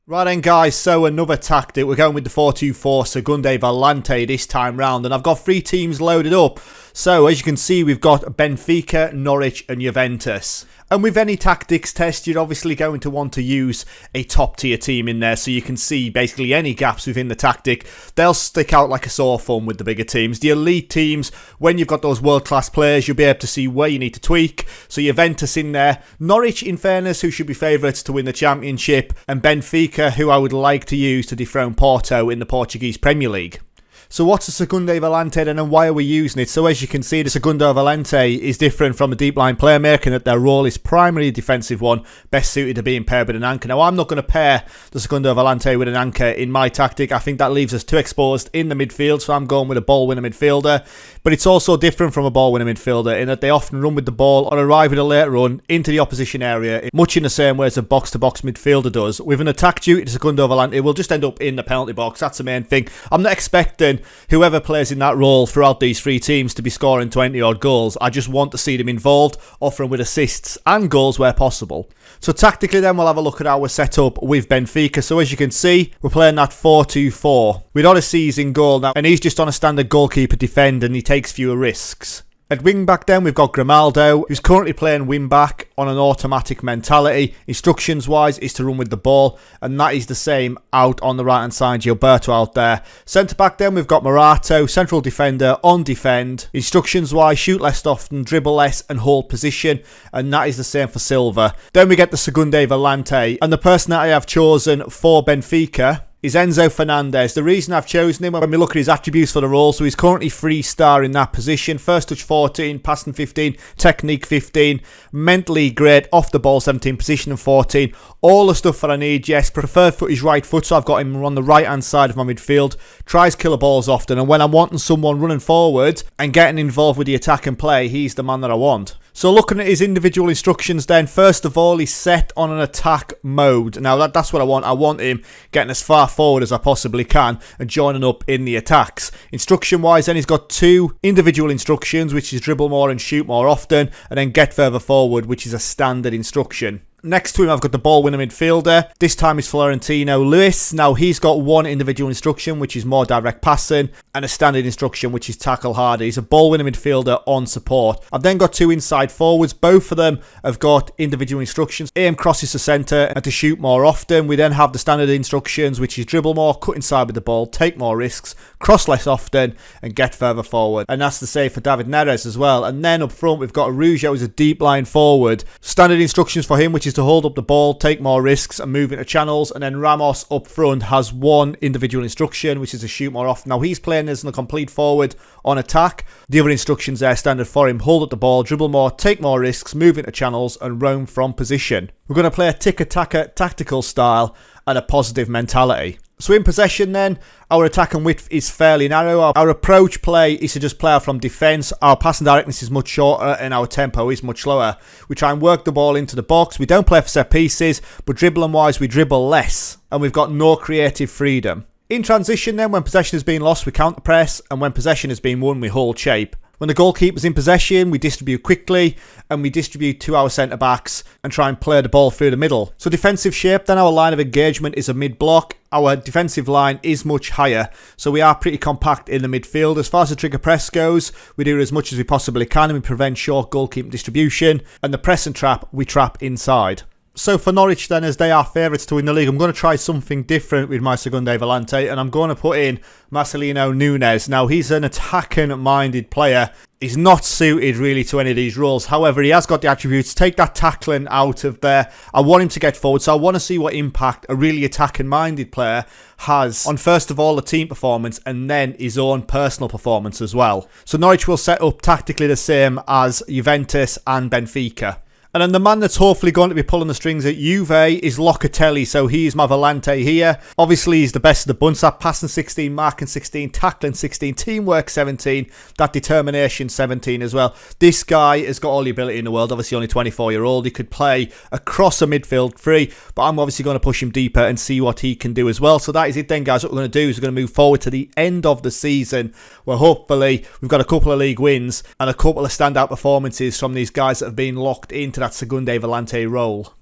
Right then guys, so another tactic. We're going with the 4-2-4 Segundo Volante this time round, and I've got 3 teams loaded up. So as you can see, we've got Benfica, Norwich and Juventus. And with any tactics test, you're obviously going to want to use a top tier team in there so you can see basically any gaps within the tactic. They'll stick out like a sore thumb with the bigger teams. The elite teams, when you've got those world class players, you'll be able to see where you need to tweak. So Juventus in there, Norwich in fairness, who should be favourites to win the championship, and Benfica, who I would like to use to dethrone Porto in the Portuguese Premier League. So what's a Segundo Volante then, and why are we using it? So as you can see, the Segundo Volante is different from a deep line playmaker in that their role is primarily a defensive one, best suited to being paired with an anchor. Now I'm not going to pair the Segundo Volante with an anchor in my tactic. I think that leaves us too exposed in the midfield, so I'm going with a ball winner midfielder. But it's also different from a ball winner midfielder in that they often run with the ball or arrive with a late run into the opposition area, much in the same way as a box-to-box midfielder does. With an attack duty, the Segundo Volante will just end up in the penalty box. That's the main thing. I'm not expecting whoever plays in that role throughout these 3 teams to be scoring 20 odd goals. I just want to see them involved, offering with assists and goals where possible. So tactically then, we'll have a look at our setup with Benfica. So as you can see, we're playing that 4-2-4 with Odyssey's in goal now, and he's just on a standard goalkeeper defend and he takes fewer risks. At wing back then, we've got Grimaldo, who's currently playing wing back on an automatic mentality. Instructions wise is to run with the ball, and that is the same out on the right hand side. Gilberto out there. Centre back then, we've got Morato, central defender on defend. Instructions wise, shoot less often, dribble less and hold position, and that is the same for Silva. Then we get the Segundo Volante, and the person that I have chosen for Benfica is Enzo Fernandez. The reason I've chosen him, when we look at his attributes for the role, so he's currently 3-star in that position. First touch 14, passing 15, technique 15, mentally great, off the ball 17, position 14. All the stuff that I need, yes. Preferred foot is right foot, so I've got him on the right hand side of my midfield. Tries killer balls often, and when I'm wanting someone running forward and getting involved with the attack and play, he's the man that I want. So looking at his individual instructions then, first of all, he's set on an attack mode. Now that's what I want. I want him getting as far forward as I possibly can and joining up in the attacks. Instruction wise then, he's got 2 individual instructions, which is dribble more and shoot more often, and then get further forward, which is a standard instruction. Next to him, I've got the ball winner midfielder. This time is Florentino Luis. Now, he's got 1 individual instruction, which is more direct passing, and a standard instruction, which is tackle harder. He's a ball winner midfielder on support. I've then got 2 inside forwards. Both of them have got individual instructions. Aim crosses to centre and to shoot more often. We then have the standard instructions, which is dribble more, cut inside with the ball, take more risks, cross less often, and get further forward. And that's the same for David Neres as well. And then up front, we've got Araujo as a deep line forward. Standard instructions for him, which is to hold up the ball, take more risks and move into channels. And then Ramos up front has 1 individual instruction, which is to shoot more often. Now he's playing as a complete forward on attack. The other instructions there standard for him: hold up the ball, dribble more, take more risks, move into channels and roam from position. We're going to play a tick-a-tacker tactical style and a positive mentality. So in possession then, our attack and width is fairly narrow. Our approach play is to just play out from defence. Our passing directness is much shorter and our tempo is much slower. We try and work the ball into the box. We don't play for set pieces, but dribbling wise we dribble less and we've got no creative freedom. In transition then, when possession has been lost we counter press, and when possession has been won we hold shape. When the goalkeeper's in possession, we distribute quickly and we distribute to our centre-backs and try and play the ball through the middle. So defensive shape, then our line of engagement is a mid-block. Our defensive line is much higher, so we are pretty compact in the midfield. As far as the trigger press goes, we do as much as we possibly can and we prevent short goalkeeping distribution. And the press and trap, we trap inside. So for Norwich then, as they are favourites to win the league, I'm going to try something different with my Segundo Volante, and I'm going to put in Marcelino Nunes. Now he's an attacking minded player. He's not suited really to any of these roles. However, he has got the attributes. Take that tackling out of there. I want him to get forward, so I want to see what impact a really attacking minded player has on, first of all, the team performance and then his own personal performance as well. So Norwich will set up tactically the same as Juventus and Benfica. And then the man that's hopefully going to be pulling the strings at Juve is Locotelli. So he's my Volante here. Obviously, he's the best of the bunch. That passing 16, marking 16, tackling 16, teamwork 17, that determination 17 as well. This guy has got all the ability in the world. Obviously, only 24-year-old. He could play across a midfield three, but I'm obviously going to push him deeper and see what he can do as well. So that is it then, guys. What we're going to do is we're going to move forward to the end of the season, where hopefully we've got a couple of league wins and a couple of standout performances from these guys that have been locked into that Segundo Volante role.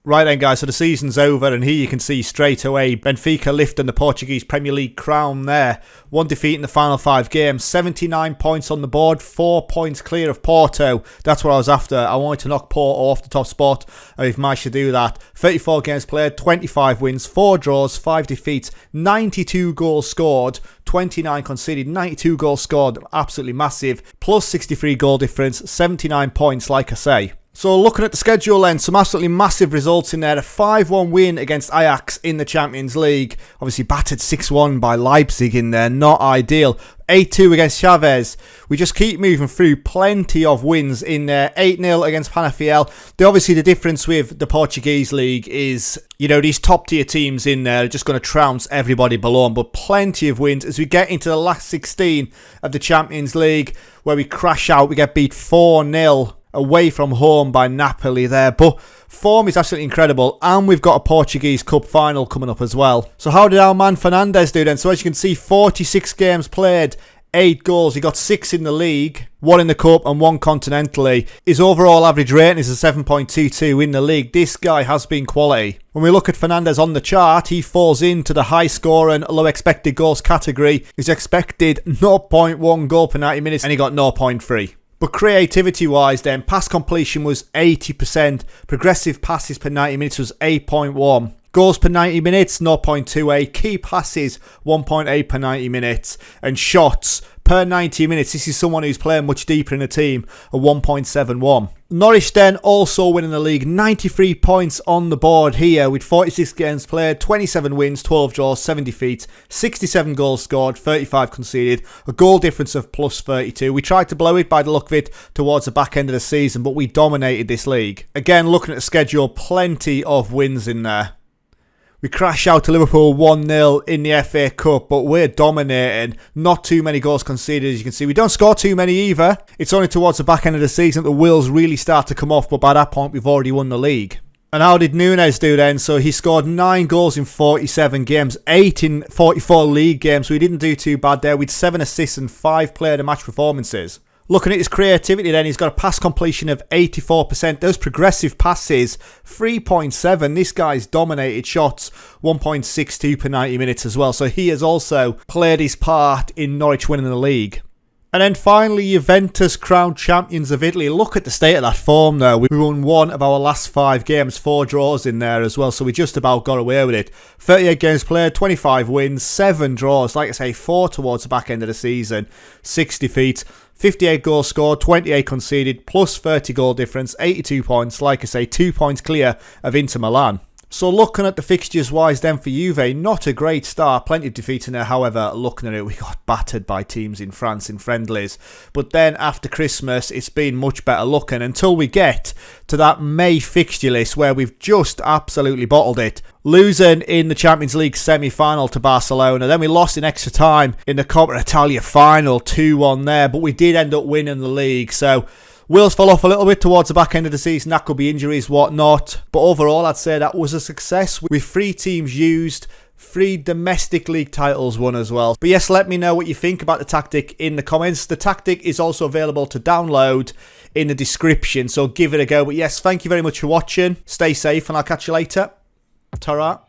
Right then guys, so the season's over and here you can see straight away Benfica lifting the Portuguese Premier League crown there. One defeat in the final 5 games, 79 points on the board, 4 points clear of Porto. That's what I was after. I wanted to knock Porto off the top spot and we've managed to do that. 34 games played, 25 wins, 4 draws, 5 defeats, 92 goals scored, 29 conceded, 92 goals scored, absolutely massive. Plus 63 goal difference, 79 points like I say. So looking at the schedule then, some absolutely massive results in there. A 5-1 win against Ajax in the Champions League. Obviously battered 6-1 by Leipzig in there, not ideal. 8-2 against Chavez. We just keep moving through, plenty of wins in there. 8-0 against Penafiel. Obviously the difference with the Portuguese league is, you know, these top tier teams in there are just going to trounce everybody below them. But plenty of wins as we get into the last 16 of the Champions League where we crash out. We get beat 4-0. Away from home by Napoli there, but form is absolutely incredible, and we've got a Portuguese Cup final coming up as well. So how did our man Fernandes do then? So as you can see, 46 games played, 8 goals. He got 6 in the league, 1 in the Cup and 1 continentally. His overall average rating is a 7.22 in the league. This guy has been quality. When we look at Fernandes on the chart, he falls into the high score and low expected goals category. He's expected 0.1 goal per 90 minutes and he got 0.3. But creativity-wise then, pass completion was 80%, progressive passes per 90 minutes was 8.1, goals per 90 minutes 0.28, key passes 1.8 per 90 minutes, and shots per 90 minutes, this is someone who's playing much deeper in the team, a 1.71. Norwich then also winning the league, 93 points on the board here with 46 games played, 27 wins, 12 draws, 7 defeats, 67 goals scored, 35 conceded, a goal difference of plus 32. We tried to blow it by the look of it towards the back end of the season, but we dominated this league. Again, looking at the schedule, plenty of wins in there. We crash out to Liverpool 1-0 in the FA Cup, but we're dominating. Not too many goals conceded, as you can see. We don't score too many either. It's only towards the back end of the season that the wheels really start to come off, but by that point, we've already won the league. And how did Nunes do then? So he scored 9 goals in 47 games, 8 in 44 league games, so he didn't do too bad there with 7 assists and 5 player of the match performances. Looking at his creativity then, he's got a pass completion of 84%. Those progressive passes, 3.7. This guy's dominated shots, 1.62 per 90 minutes as well. So he has also played his part in Norwich winning the league. And then finally, Juventus crowned champions of Italy. Look at the state of that form though. We won 1 of our last 5 games, 4 draws in there as well. So we just about got away with it. 38 games played, 25 wins, 7 draws. Like I say, 4 towards the back end of the season, 6 defeats. 58 goals scored, 28 conceded, plus 30 goal difference, 82 points. Like I say, 2 points clear of Inter Milan. So looking at the fixtures wise then for Juve, not a great start. Plenty of defeats in there. However, looking at it, we got battered by teams in France in friendlies. But then after Christmas, it's been much better looking until we get to that May fixture list where we've just absolutely bottled it. Losing in the Champions League semi-final to Barcelona. Then we lost in extra time in the Coppa Italia final, 2-1 there. But we did end up winning the league. So wheels fell off a little bit towards the back end of the season. That could be injuries, whatnot. But overall, I'd say that was a success with 3 teams used, 3 domestic league titles won as well. But yes, let me know what you think about the tactic in the comments. The tactic is also available to download in the description, so give it a go. But yes, thank you very much for watching. Stay safe and I'll catch you later. Ta-ra.